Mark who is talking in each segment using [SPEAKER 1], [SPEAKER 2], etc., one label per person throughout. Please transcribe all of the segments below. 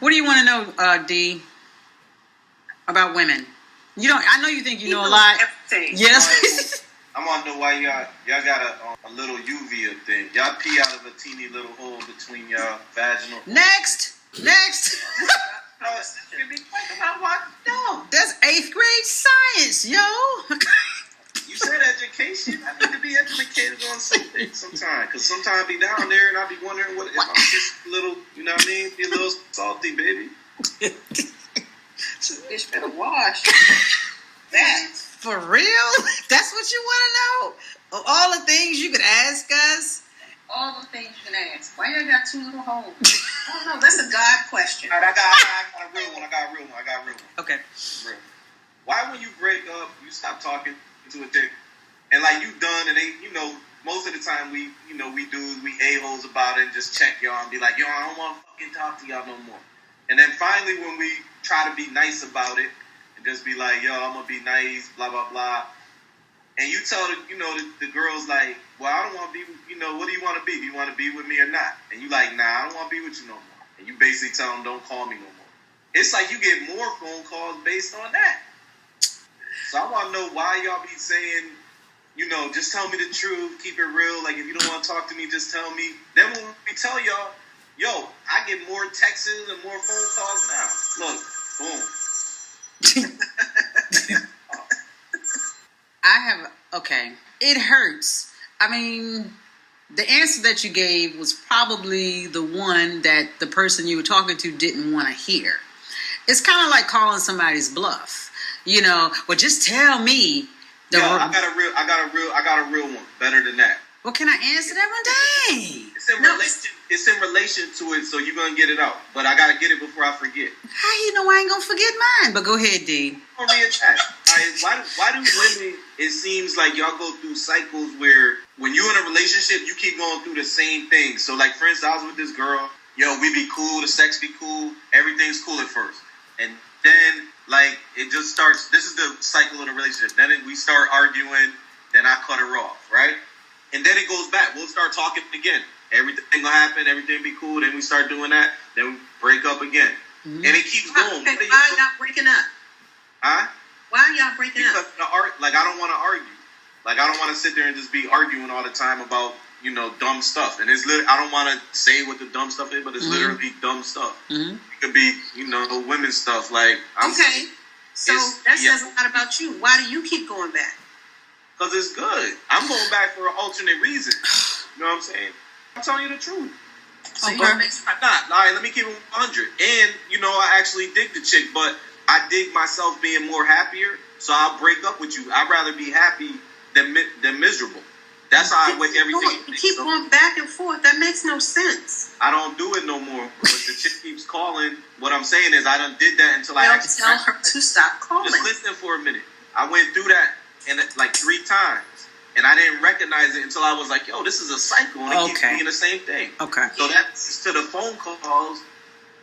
[SPEAKER 1] What do you want to know, D, about women? You don't. I know you think you know a lot.
[SPEAKER 2] Everything.
[SPEAKER 1] Yes.
[SPEAKER 3] I want to know why y'all got a little uvea thing. Y'all pee out of a teeny little hole between y'all vaginal.
[SPEAKER 1] Next.
[SPEAKER 3] No.
[SPEAKER 1] That's 8th grade science, yo.
[SPEAKER 3] You said education. I need to be educated on something sometimes. Because sometimes I be down there and I be wondering if I'm just a little, you know what I mean? Be a little salty, baby.
[SPEAKER 2] Bitch better wash. That.
[SPEAKER 1] For real? That's what you want to know? Of all the things you could ask us?
[SPEAKER 2] All the things you can ask. Why you got 2 little holes? I don't know. That's a God question.
[SPEAKER 3] All right, I got a real one.
[SPEAKER 1] Okay.
[SPEAKER 3] Real. Why when you break up, you stop talking to a chick, and like you done, and they, you know, most of the time we a-holes about it and just check y'all and be like, yo, I don't want to fucking talk to y'all no more. And then finally when we try to be nice about it and just be like, yo, I'm gonna be nice, blah blah blah, and you tell the girls like, well, I don't want to be, what do you want to be? Do you want to be with me or not? And you like, nah, I don't want to be with you no more. And you basically tell them, don't call me no more. It's like you get more phone calls based on that. So I want to know why y'all be saying, just tell me the truth, keep it real. Like, if you don't want to talk to me, just tell me. Then when we tell y'all, yo, I get more texts and more phone calls now. Look, boom.
[SPEAKER 1] Okay. It hurts. I mean, the answer that you gave was probably the one that the person you were talking to didn't want to hear. It's kind of like calling somebody's bluff. Well, just tell me.
[SPEAKER 3] I got a real one. Better than that.
[SPEAKER 1] Well, can I answer that one day?
[SPEAKER 3] It's in relation to it, so you're gonna get it out. But I gotta get it before I forget.
[SPEAKER 1] How you know I ain't gonna forget mine? But go ahead, D.
[SPEAKER 3] Why do women? It seems like y'all go through cycles where when you're in a relationship, you keep going through the same thing. So, like, for instance, I was with this girl. We be cool. The sex be cool. Everything's cool at first, and then like it just starts. This is the cycle of the relationship. Then we start arguing. Then I cut her off, right? And then it goes back. We'll start talking again. Everything will happen. Everything be cool. Then we start doing that. Then we break up again. Mm-hmm. And it keeps going.
[SPEAKER 2] Okay, why are y'all breaking up?
[SPEAKER 3] Huh?
[SPEAKER 2] Why are y'all breaking up?
[SPEAKER 3] Like, I don't want to argue. Like, I don't want to sit there and just be arguing all the time about, dumb stuff. And it's literally, I don't want to say what the dumb stuff is, but it's literally dumb stuff. Mm-hmm. It could be, women's stuff. Like,
[SPEAKER 2] so that says a lot about you. Why do you keep going back?
[SPEAKER 3] Because it's good. I'm going back for an alternate reason. You know what I'm saying? I'm telling you the truth.
[SPEAKER 2] So you're not.
[SPEAKER 3] All right, let me keep it 100. And, I actually dig the chick, but I dig myself being more happier, so I'll break up with you. I'd rather be happy than miserable. That's how I wake everything.
[SPEAKER 2] You keep going back and forth. That makes no sense.
[SPEAKER 3] I don't do it no more. But the chick keeps calling. What I'm saying is I done did that until I actually
[SPEAKER 2] tell her to stop calling.
[SPEAKER 3] Just listen for a minute. I went through that like 3 times. And I didn't recognize it until I was like, yo, this is a cycle. And it keeps being the same thing.
[SPEAKER 1] Okay.
[SPEAKER 3] So that's to the phone calls.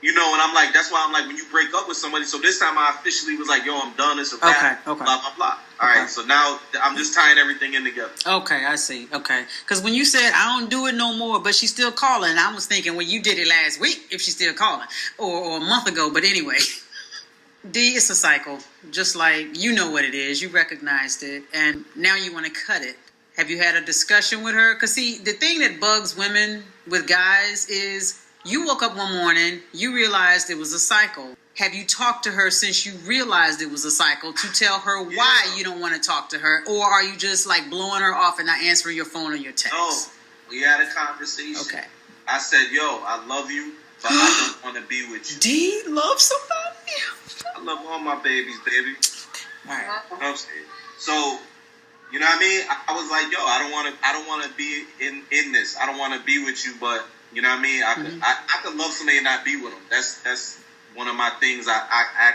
[SPEAKER 3] And I'm like, that's why I'm like, when you break up with somebody, so this time I officially was like, yo, I'm done, it's a wrap, blah, blah, blah. All right, so now I'm just tying everything in together.
[SPEAKER 1] Okay, I see. Okay. Because when you said, I don't do it no more, but she's still calling, I was thinking, well, you did it last week, if she's still calling, or a month ago, but anyway. D, it's a cycle. Just like, you know what it is, you recognized it, and now you want to cut it. Have you had a discussion with her? Because, see, the thing that bugs women with guys is, you woke up one morning, you realized it was a cycle. Have you talked to her since you realized it was a cycle to tell her why you don't want to talk to her? Or are you just like blowing her off and not answering your phone or your text?
[SPEAKER 3] No, we had a conversation. Okay. I said, yo, I love you, but I don't want to be with you.
[SPEAKER 1] D, love somebody?
[SPEAKER 3] I love all my babies, baby.
[SPEAKER 1] All right.
[SPEAKER 3] You know what I'm saying? So, you know what I mean? I was like, yo, I don't want to be in this. I don't want to be with you, but you know what I mean? I could love somebody and not be with them. That's one of my things. I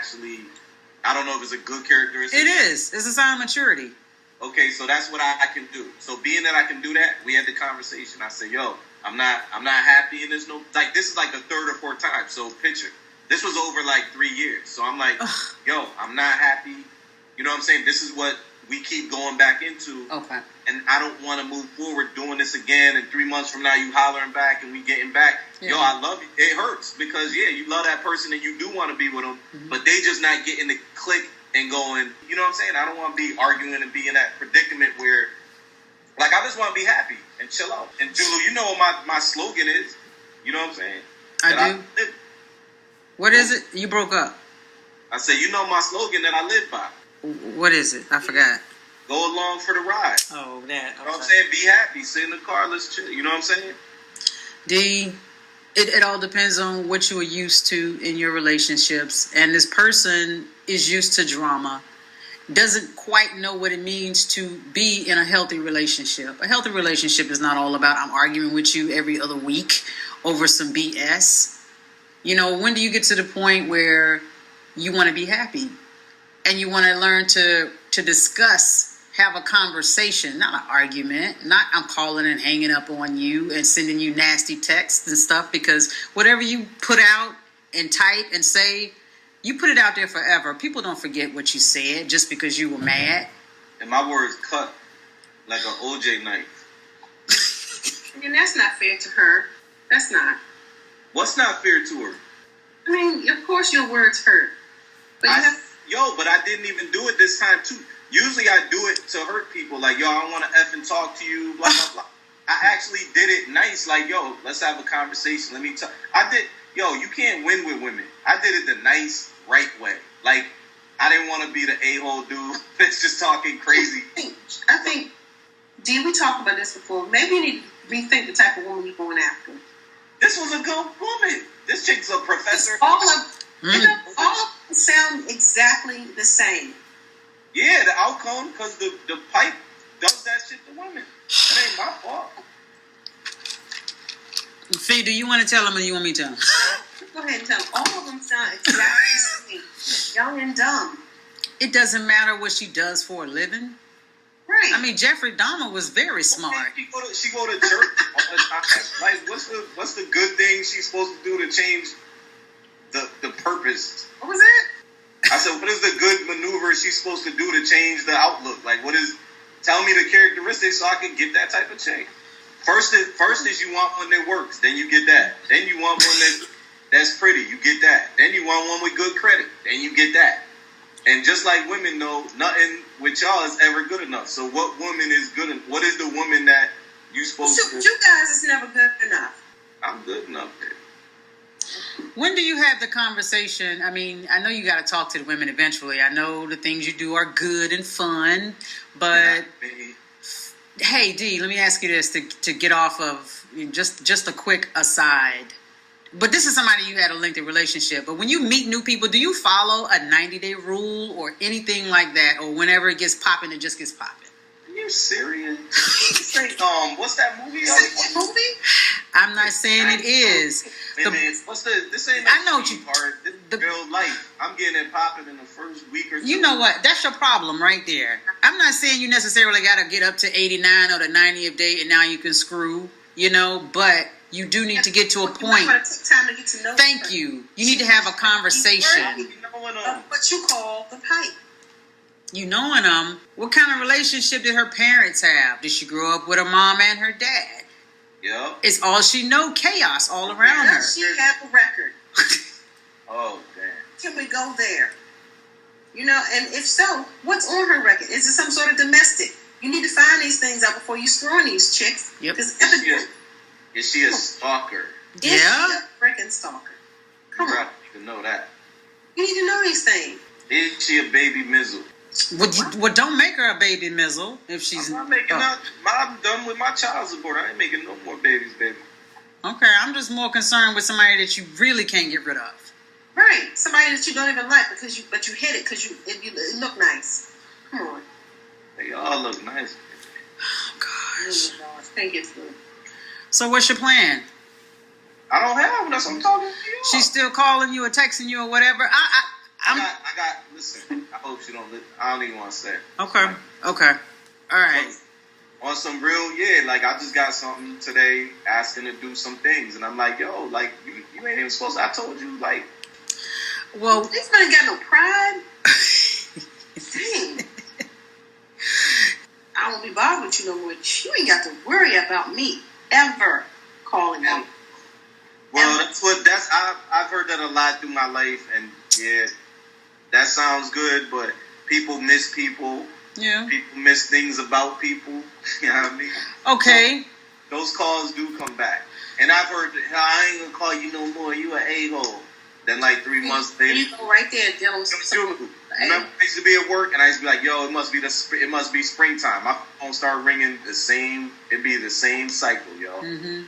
[SPEAKER 3] don't know if it's a good characteristic.
[SPEAKER 1] It is. It's a sign of maturity.
[SPEAKER 3] Okay, so that's what I can do. So being that I can do that, we had the conversation. I said, yo, I'm not happy in this. Like, this is like the 3rd or 4th time. So picture, this was over like 3 years. So I'm like, yo, I'm not happy. You know what I'm saying? This is what we keep going back into.
[SPEAKER 1] Okay.
[SPEAKER 3] And I don't want to move forward doing this again. And 3 months from now, you hollering back and we getting back. Yeah. Yo, I love you. It hurts because, yeah, you love that person and you do want to be with them. Mm-hmm. But they just not getting the click and going, you know what I'm saying? I don't want to be arguing and be in that predicament where, like, I just want to be happy and chill out. And, Julu, you know what my slogan is. You know what I'm saying?
[SPEAKER 1] I do. What is it? You broke up.
[SPEAKER 3] I said, you know my slogan that I live by.
[SPEAKER 1] What is it? I forgot.
[SPEAKER 3] Go along for the ride.
[SPEAKER 1] Oh, that.
[SPEAKER 3] You know what I'm saying? Be happy. Sit in the car. Let's chill. You know what I'm saying?
[SPEAKER 1] D, it all depends on what you are used to in your relationships. And this person is used to drama. Doesn't quite know what it means to be in a healthy relationship. A healthy relationship is not all about I'm arguing with you every other week over some BS. You know, when do you get to the point where you want to be happy? And you want to learn to discuss, have a conversation, not an argument, not I'm calling and hanging up on you and sending you nasty texts and stuff, because whatever you put out and type and say, you put it out there forever. People don't forget what you said just because you were mad.
[SPEAKER 3] And my words cut like an OJ knife.
[SPEAKER 2] And that's not fair to her. That's not.
[SPEAKER 3] What's not fair to her?
[SPEAKER 2] I mean, of course your words hurt. But
[SPEAKER 3] but I didn't even do it this time too. Usually I do it to hurt people. Like, yo, I don't want to effing talk to you, blah, blah, blah. I actually did it nice. Like, yo, let's have a conversation. Let me talk. You can't win with women. I did it the nice, right way. Like, I didn't want to be the a-hole dude that's just talking crazy.
[SPEAKER 2] I think, D, we talked about this before. Maybe you need to rethink the type of woman you're going after.
[SPEAKER 3] This was a good woman. This chick's a professor.
[SPEAKER 2] All of them sound exactly the same.
[SPEAKER 3] Yeah, the outcome, because the pipe does that shit to women. That ain't my fault.
[SPEAKER 1] Fee, do you want to tell them or you want me to tell them?
[SPEAKER 2] Go ahead and tell them. All of them sound exactly the same. Young and dumb.
[SPEAKER 1] It doesn't matter what she does for a living.
[SPEAKER 2] Right.
[SPEAKER 1] I mean, Jeffrey Dahmer was very smart.
[SPEAKER 3] She go to church all the time. Like, what's the good thing she's supposed to do to change the purpose?
[SPEAKER 2] What was it?
[SPEAKER 3] I said, what is the good maneuver she's supposed to do to change the outlook? Like, tell me the characteristics so I can get that type of chick. First is you want one that works, then you get that. Then you want one that's pretty, you get that. Then you want one with good credit, then you get that. And just like women know, nothing with y'all is ever good enough. So what woman is good enough? What is the woman that you supposed to...
[SPEAKER 2] You guys is never good enough.
[SPEAKER 3] I'm good enough, baby.
[SPEAKER 1] When do you have the conversation? I mean, I know you got to talk to the women eventually. I know the things you do are good and fun, but hey, D, let me ask you this to get off of just a quick aside. But this is somebody you had a lengthy relationship. But when you meet new people, do you follow a 90-day rule or anything like that? Or whenever it gets popping, it just gets popping?
[SPEAKER 3] Are you serious? What's that movie?
[SPEAKER 1] I'm not saying it is.
[SPEAKER 3] This ain't
[SPEAKER 1] I know what you
[SPEAKER 3] part. This real life. I'm getting it popping in the first week or two.
[SPEAKER 1] You know what? That's your problem right there. I'm not saying you necessarily got to get up to 89 or the 90th day and now you can screw, but you do need to get to a point.
[SPEAKER 2] Time to get to know
[SPEAKER 1] Thank you. You need to have a conversation.
[SPEAKER 2] What you call the pipe.
[SPEAKER 1] You knowing them. What kind of relationship did her parents have? Did she grow up with her mom and her dad?
[SPEAKER 3] Yeah.
[SPEAKER 1] Is all she know chaos all around her?
[SPEAKER 2] Does she have a record?
[SPEAKER 3] Oh, damn.
[SPEAKER 2] Can we go there? And if so, what's on her record? Is it some sort of domestic? You need to find these things out before you screw on these chicks.
[SPEAKER 1] Yep.
[SPEAKER 3] Is she a stalker?
[SPEAKER 1] Yeah.
[SPEAKER 2] Is she a freaking stalker? Come on.
[SPEAKER 3] You need to know that.
[SPEAKER 2] You need to know these things.
[SPEAKER 3] Is she a baby mizzle?
[SPEAKER 1] Well, don't make her a baby mizzle if she's.
[SPEAKER 3] I'm not making I'm done with my child support. I ain't making no more babies, baby.
[SPEAKER 1] Okay, I'm just more concerned with somebody that you really can't get rid of.
[SPEAKER 2] Right, somebody that you don't even like but you hit it because it look nice. Come on.
[SPEAKER 3] They all look nice.
[SPEAKER 1] Oh gosh.
[SPEAKER 2] Thank you.
[SPEAKER 1] So what's your plan?
[SPEAKER 3] I don't have one. That's what I'm talking to you.
[SPEAKER 1] She's still calling you or texting you or whatever.
[SPEAKER 3] Listen, I hope she don't listen. I don't even want to say it.
[SPEAKER 1] Okay. All right.
[SPEAKER 3] On some real, like I just got something today asking to do some things. And I'm like, yo, like, you ain't even supposed to. I told you, like.
[SPEAKER 1] Well.
[SPEAKER 2] This man got no pride. Dang. won't be bothered with you no more. You ain't got to worry about me ever calling me.
[SPEAKER 3] Well, I've heard that a lot through my life, and yeah, that sounds good, but people miss people.
[SPEAKER 1] Yeah.
[SPEAKER 3] People miss things about people. You know what I mean?
[SPEAKER 1] Okay.
[SPEAKER 3] So, those calls do come back. And I've heard, I ain't gonna call you no more, you an a-hole. Then like 3 months later.
[SPEAKER 2] You go right there dealing with
[SPEAKER 3] Julu. Remember, I used to be at work, and I used to be like, yo, it must be springtime. My phone started ringing it'd be the same cycle, yo.
[SPEAKER 1] Mm-hmm.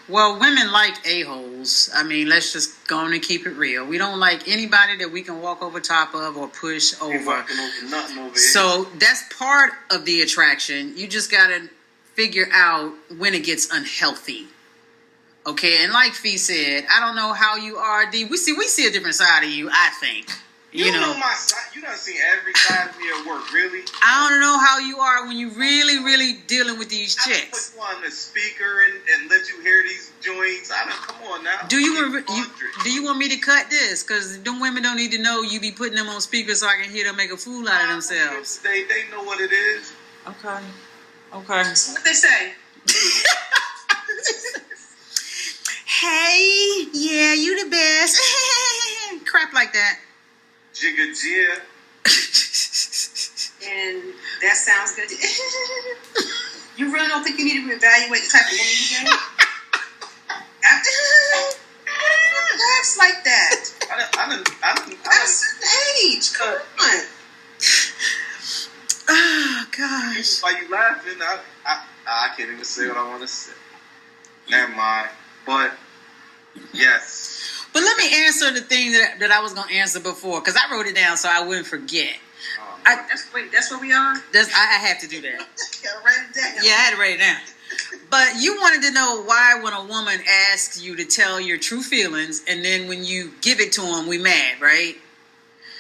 [SPEAKER 1] Well, women like a-holes. I mean, let's just go on and keep it real. We don't like anybody that we can walk over top of or push over.
[SPEAKER 3] Nothing over here.
[SPEAKER 1] So that's part of the attraction. You just got to figure out when it gets unhealthy. Okay, and like Fee said, I don't know how you are, D. We see a different side of you, I think.
[SPEAKER 3] You know my side. You done seen every side of me at work, really?
[SPEAKER 1] I don't know how you are when you really, really dealing with these chicks.
[SPEAKER 3] I put you on the speaker and let you hear these joints. Come on now.
[SPEAKER 1] Do you want me to cut this? Because them women don't need to know you be putting them on speaker so I can hear them make a fool out of themselves.
[SPEAKER 3] They know what it is.
[SPEAKER 1] Okay.
[SPEAKER 2] So what they say?
[SPEAKER 1] Hey, yeah, you the best. Crap like that.
[SPEAKER 3] Jigga jig.
[SPEAKER 2] And that sounds good. You really don't think you need to reevaluate the type of woman you get? Laughs like that. That's an age. Come on.
[SPEAKER 1] Oh gosh.
[SPEAKER 3] Why you laughing? I can't even say what I want to say. Never mind. But yes.
[SPEAKER 1] But let me answer the thing that I was going to answer before, because I wrote it down so I wouldn't forget.
[SPEAKER 2] That's where we are?
[SPEAKER 1] I have to do that.
[SPEAKER 2] Gotta write it down.
[SPEAKER 1] Yeah, I had to write it down. But you wanted to know why when a woman asks you to tell your true feelings, and then when you give it to them, we mad, right?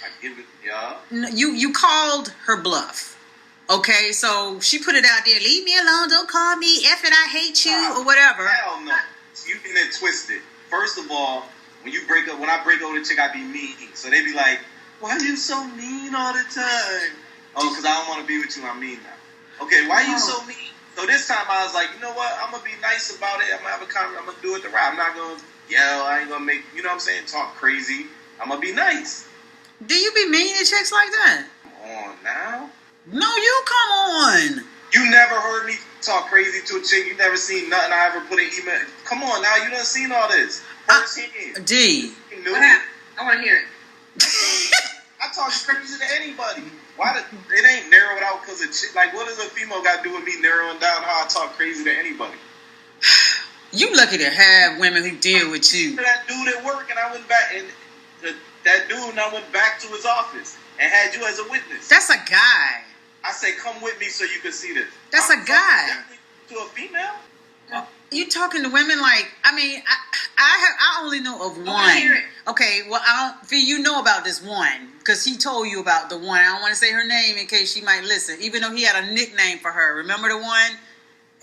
[SPEAKER 3] I give it, yeah.
[SPEAKER 1] No, you called her bluff. Okay, so she put it out there, leave me alone, don't call me, F it, I hate you, or whatever.
[SPEAKER 3] Hell no. You can get twisted. First of all, when I break up with a chick, I be mean. So they be like, why you so mean all the time? Oh, because I don't want to be with you, I'm mean now. Okay, why you so mean? So this time I was like, you know what? I'm going to be nice about it. I'm going to have a conversation. I'm going to do it the right. I'm not going to yell. I ain't going to make, you know what I'm saying, talk crazy. I'm going to be nice.
[SPEAKER 1] Do you be mean to chicks like that?
[SPEAKER 3] Come on now.
[SPEAKER 1] No, you come on.
[SPEAKER 3] You never heard me talk crazy to a chick. You never seen nothing I ever put in email. Come on now. You done seen all this.
[SPEAKER 1] D.
[SPEAKER 2] What happened? I want to hear it.
[SPEAKER 3] I talk crazy to anybody. It ain't narrowed out because of shit. Like, what does a female got to do with me narrowing down how I talk crazy to anybody?
[SPEAKER 1] You lucky to have women who deal with you.
[SPEAKER 3] That dude at work, and I went back, and that dude, and I went back to his office and had you as a witness.
[SPEAKER 1] That's a guy.
[SPEAKER 3] I say, come with me so you can see this.
[SPEAKER 1] That's a guy.
[SPEAKER 3] To a female?
[SPEAKER 1] You talking to women like? I mean, I only know of one. Okay, well, you know about this one because he told you about the one. I don't want to say her name in case she might listen, even though he had a nickname for her. Remember the one?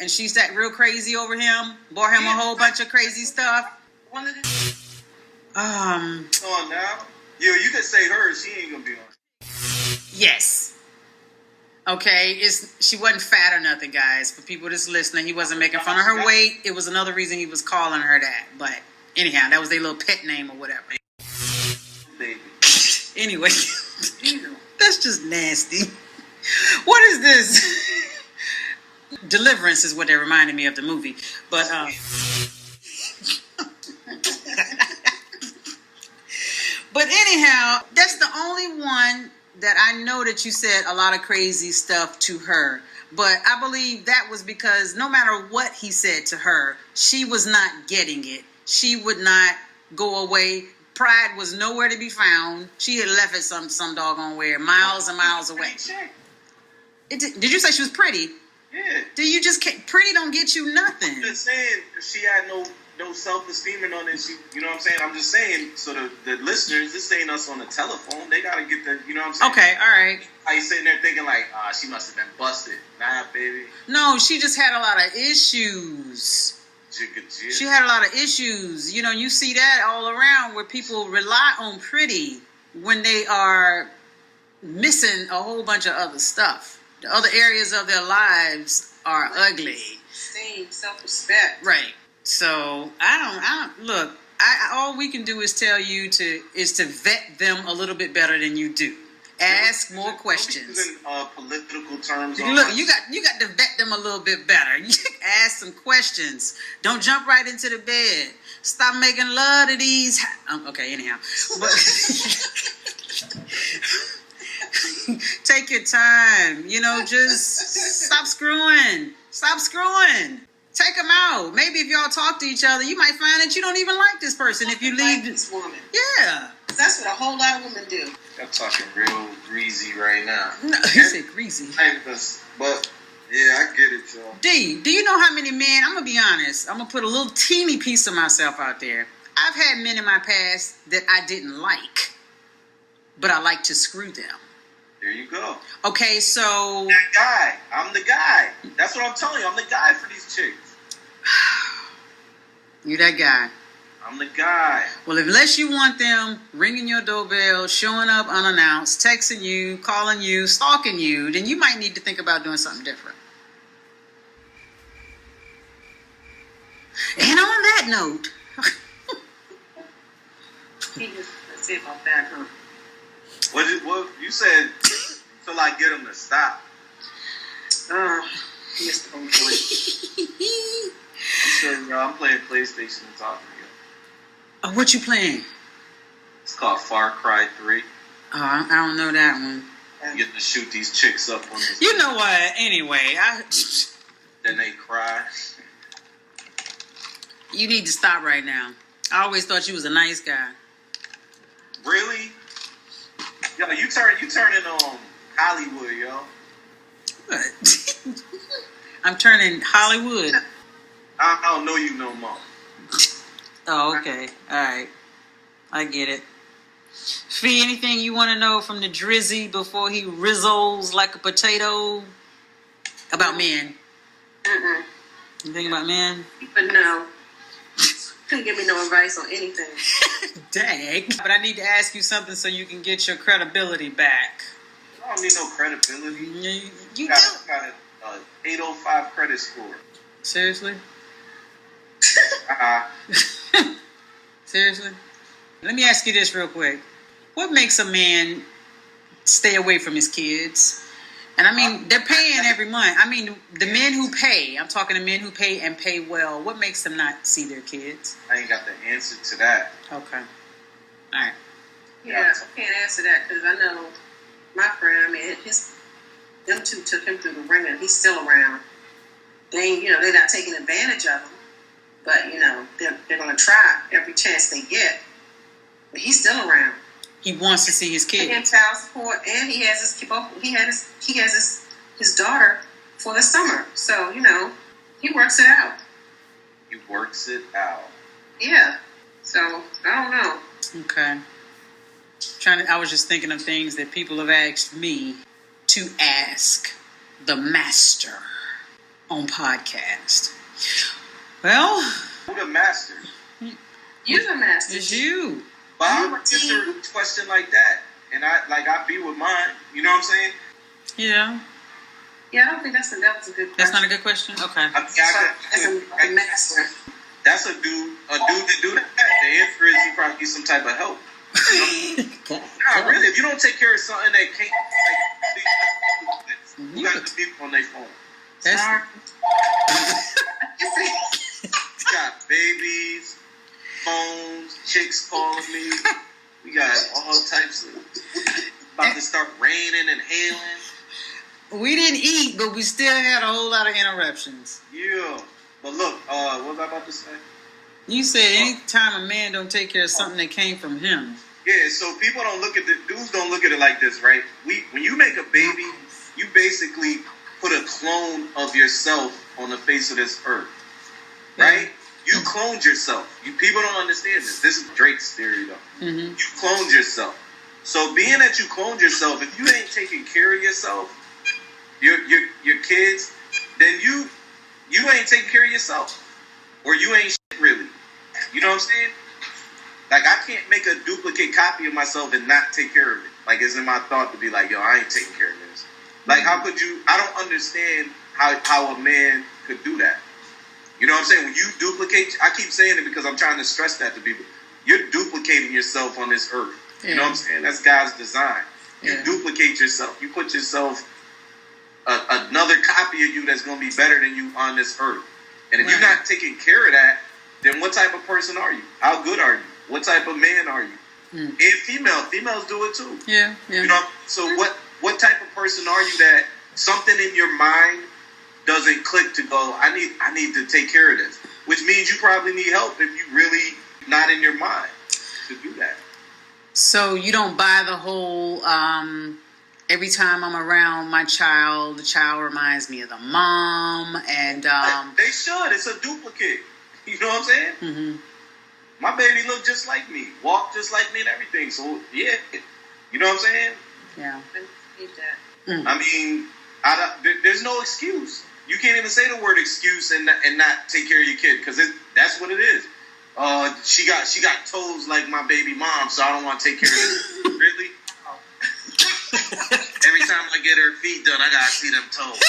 [SPEAKER 1] And she sat real crazy over him, bought him a whole bunch of crazy stuff.
[SPEAKER 2] One of them.
[SPEAKER 3] On now, you could say her. She ain't gonna be on.
[SPEAKER 1] Yes. Okay, she wasn't fat or nothing, guys. For people that's listening, he wasn't making fun of her weight. It was another reason he was calling her that. But anyhow, that was their little pet name or whatever.
[SPEAKER 3] Baby.
[SPEAKER 1] Anyway, that's just nasty. What is this? Deliverance is what they reminded me of the movie. But but anyhow, that's the only one that I know that you said a lot of crazy stuff to her. But I believe that was because no matter what he said to her, she was not getting it. She would not go away. Pride was nowhere to be found. She had left it some doggone where, miles and miles away. Did you say she was pretty?
[SPEAKER 3] Yeah.
[SPEAKER 1] Pretty don't get you nothing.
[SPEAKER 3] I'm just saying, she had no self-esteem and on this. You know what I'm saying? I'm just saying, so the listeners, this ain't us on the telephone. They got to get the, you know what I'm saying?
[SPEAKER 1] Okay, all right.
[SPEAKER 3] Are you sitting there thinking like, she must have been busted? Nah, baby.
[SPEAKER 1] No, she just had a lot of issues. She had a lot of issues. You know, you see that all around where people rely on pretty when they are missing a whole bunch of other stuff The other areas of their lives are ugly.
[SPEAKER 2] Esteem, self-respect.
[SPEAKER 1] Right. So I don't look. All we can do is tell you to vet them a little bit better than you do. Ask more questions.
[SPEAKER 3] Using political terms.
[SPEAKER 1] Look, you got to vet them a little bit better. Ask some questions. Don't jump right into the bed. Stop making love to these. Okay, anyhow. But take your time. Just stop screwing. Stop screwing. Take them out. Maybe if y'all talk to each other, you might find that you don't even like this person if you leave
[SPEAKER 2] this woman.
[SPEAKER 1] Yeah.
[SPEAKER 2] That's what a whole lot of women do.
[SPEAKER 3] I'm talking real greasy right now.
[SPEAKER 1] No, you said greasy.
[SPEAKER 3] But yeah, I get it, y'all.
[SPEAKER 1] D, do you know how many men? I'm gonna be honest. I'm gonna put a little teeny piece of myself out there. I've had men in my past that I didn't like, but I like to screw them.
[SPEAKER 3] There you go.
[SPEAKER 1] Okay, so
[SPEAKER 3] that guy. I'm the guy. That's what I'm telling you. I'm the guy for these chicks.
[SPEAKER 1] You that guy.
[SPEAKER 3] I'm the guy.
[SPEAKER 1] Well, unless you want them ringing your doorbell, showing up unannounced, texting you, calling you, stalking you, then you might need to think about doing something different. And on that note,
[SPEAKER 2] Let's see about that, huh?
[SPEAKER 3] What you said? Till I get them to stop.
[SPEAKER 2] Missed the whole point.
[SPEAKER 3] I'm telling y'all, I'm playing PlayStation and talking to you.
[SPEAKER 1] what you playing?
[SPEAKER 3] It's called Far Cry 3.
[SPEAKER 1] Oh, I don't know that one.
[SPEAKER 3] You get to shoot these chicks up on this.
[SPEAKER 1] You know what? Anyway,
[SPEAKER 3] Then they cry.
[SPEAKER 1] You need to stop right now. I always thought you was a nice guy.
[SPEAKER 3] Really? Yo, you turning Hollywood, yo.
[SPEAKER 1] What? I'm turning Hollywood.
[SPEAKER 3] I don't know you no more.
[SPEAKER 1] Oh, okay. All right. I get it. Fee, anything you want to know from the Drizzy before he rizzles like a potato about men? Anything about men?
[SPEAKER 2] But no. Couldn't give me no advice on anything.
[SPEAKER 1] Dang. But I need to ask you something so you can get your credibility back.
[SPEAKER 3] I don't need no credibility.
[SPEAKER 1] You
[SPEAKER 3] got an 805 credit score.
[SPEAKER 1] Seriously?
[SPEAKER 3] Uh-huh.
[SPEAKER 1] Seriously? Let me ask you this real quick. What makes a man stay away from his kids? And I mean, they're paying every month. I mean, the men who pay, I'm talking to men who pay and pay well, what makes them not see their kids?
[SPEAKER 3] I ain't got the answer to that.
[SPEAKER 1] Okay. All right.
[SPEAKER 2] Yeah, I can't answer that because I know my friend, them two took him through the ringer and he's still around. They're not taking advantage of him, but, they're going to try every chance they get. But he's still around.
[SPEAKER 1] He wants to see his kids.
[SPEAKER 2] And child support, and he has his daughter for the summer. So, he works it out.
[SPEAKER 3] He works it out.
[SPEAKER 2] Yeah. So, I don't know.
[SPEAKER 1] Okay. I was just thinking of things that people have asked me to ask the master on podcast. Well,
[SPEAKER 3] who the master?
[SPEAKER 2] You're the master.
[SPEAKER 1] It's you.
[SPEAKER 3] But I would answer a question like that, and I be with mine. You know what I'm saying?
[SPEAKER 1] Yeah.
[SPEAKER 2] Yeah, I don't think that was a good question.
[SPEAKER 1] That's not a good question. Okay.
[SPEAKER 2] That's a master.
[SPEAKER 3] That's a dude to do that. The answer is he probably needs some type of help. Nah, really. If you don't take care of something that can't, you got the people on their phone.
[SPEAKER 1] That's
[SPEAKER 3] got babies, phones, chicks calling me. We got all types of. About to start raining and hailing.
[SPEAKER 1] We didn't eat, but we still had a whole lot of interruptions.
[SPEAKER 3] Yeah. But look, what was I about to say?
[SPEAKER 1] You said anytime a man don't take care of something that came from him.
[SPEAKER 3] Yeah, so people don't look at dudes don't look at it like this, right? When you make a baby, you basically put a clone of yourself on the face of this earth, right? You cloned yourself. People don't understand this. This is Drake's theory, though.
[SPEAKER 1] Mm-hmm.
[SPEAKER 3] You cloned yourself. So being that you cloned yourself, if you ain't taking care of yourself, your kids, then you ain't taking care of yourself, or you ain't shit really. You know what I'm saying? Like, I can't make a duplicate copy of myself and not take care of it. Like, it's in my thought to be like, yo, I ain't taking care of this. Like, how could you? I don't understand how a man could do that. You know what I'm saying? When you duplicate, I keep saying it because I'm trying to stress that to people. You're duplicating yourself on this earth. Yeah. You know what I'm saying? That's God's design. You duplicate yourself. You put yourself another copy of you that's going to be better than you on this earth. And if you're not taking care of that, then what type of person are you? How good are you? What type of man are you? And females do it too.
[SPEAKER 1] Yeah.
[SPEAKER 3] You know, so what type of person are you that something in your mind doesn't click to go, I need to take care of this, which means you probably need help if you really not in your mind to do that.
[SPEAKER 1] So you don't buy the whole every time I'm around my child, the child reminds me of the mom, and
[SPEAKER 3] they should. It's a duplicate. You know what I'm saying? Mm-hmm. My baby look just like me, walk just like me, and everything. So yeah, you know what I'm saying?
[SPEAKER 1] Yeah.
[SPEAKER 3] I mean, there's no excuse. You can't even say the word excuse and not take care of your kid, because that's what it is. She got toes like my baby mom, so I don't want to take care of it. Really? Every time I get her feet done, I gotta see them toes.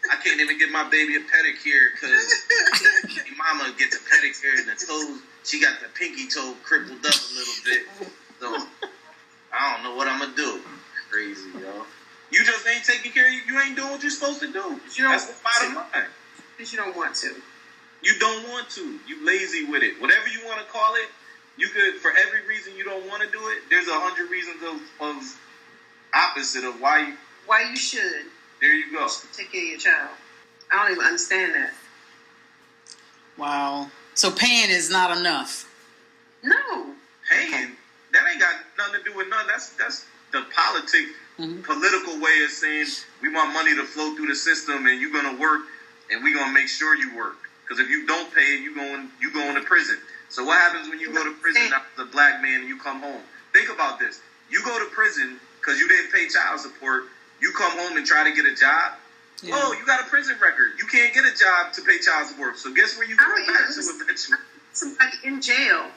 [SPEAKER 3] I can't even get my baby a pedicure because mama gets a pedicure and the toes, she got the pinky toe crippled up a little bit. So I don't know what I'm gonna do. Crazy, yo. You just ain't taking care of you. You ain't doing what you're supposed to do. That's the bottom line.
[SPEAKER 2] Because you don't want to.
[SPEAKER 3] You don't want to. You lazy with it. Whatever you want to call it, you could, for every reason you don't want to do it, there's 100 reasons of opposite of why
[SPEAKER 2] you should.
[SPEAKER 3] There you go.
[SPEAKER 2] Take care of your child. I don't even understand that.
[SPEAKER 1] Wow. So paying is not enough.
[SPEAKER 2] No.
[SPEAKER 3] Paying, that ain't got nothing to do with nothing. That's the political way of saying we want money to flow through the system and you're going to work and we're going to make sure you work. Because if you don't pay, you going to prison. So what happens when you go to prison as a black man and you come home? Think about this. You go to prison because you didn't pay child support. You come home and try to get a job. Yeah. Oh, you got a prison record. You can't get a job to pay child support. So guess where you go back to eventually?
[SPEAKER 2] Somebody in jail.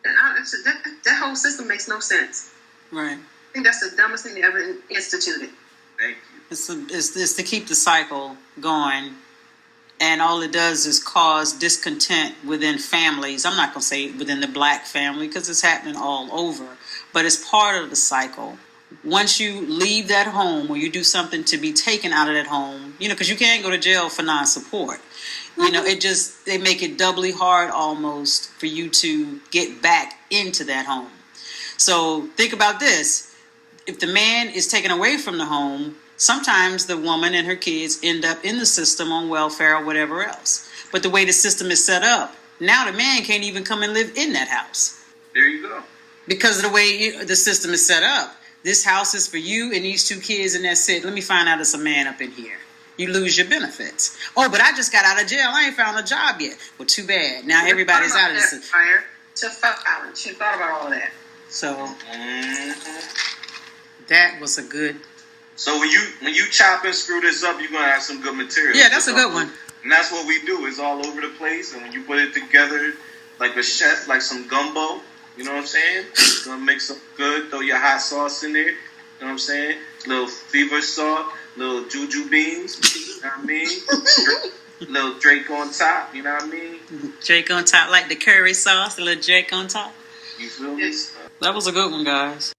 [SPEAKER 2] And that whole system makes no sense.
[SPEAKER 1] Right.
[SPEAKER 2] I think that's the dumbest thing they ever instituted.
[SPEAKER 3] Thank you.
[SPEAKER 1] It's to keep the cycle going. And all it does is cause discontent within families. I'm not going to say within the black family because it's happening all over. But it's part of the cycle. Once you leave that home or you do something to be taken out of that home, because you can't go to jail for non-support. Mm-hmm. They make it doubly hard almost for you to get back into that home. So think about this. If the man is taken away from the home, sometimes the woman and her kids end up in the system on welfare or whatever else. But the way the system is set up, now the man can't even come and live in that house.
[SPEAKER 3] There you go.
[SPEAKER 1] Because of the way the system is set up. This house is for you and these 2 kids and that's it. Let me find out it's a man up in here. You lose your benefits. Oh, but I just got out of jail. I ain't found a job yet. Well, too bad. Now everybody's out of the system.
[SPEAKER 2] She thought about all of that.
[SPEAKER 1] So that was a good.
[SPEAKER 3] So when you chop and screw this up, you're gonna have some good material.
[SPEAKER 1] Yeah, that's a good one.
[SPEAKER 3] And that's what we do. It's all over the place. And when you put it together like a chef, like some gumbo, you know what I'm saying? You're gonna make some good. Throw your hot sauce in there. You know what I'm saying? Little fever salt, little juju beans. You know what I mean? Little Drake on top. You know what I mean?
[SPEAKER 1] Drake on top, like the curry sauce. A little Drake on top.
[SPEAKER 3] You feel me?
[SPEAKER 1] That was a good one, guys.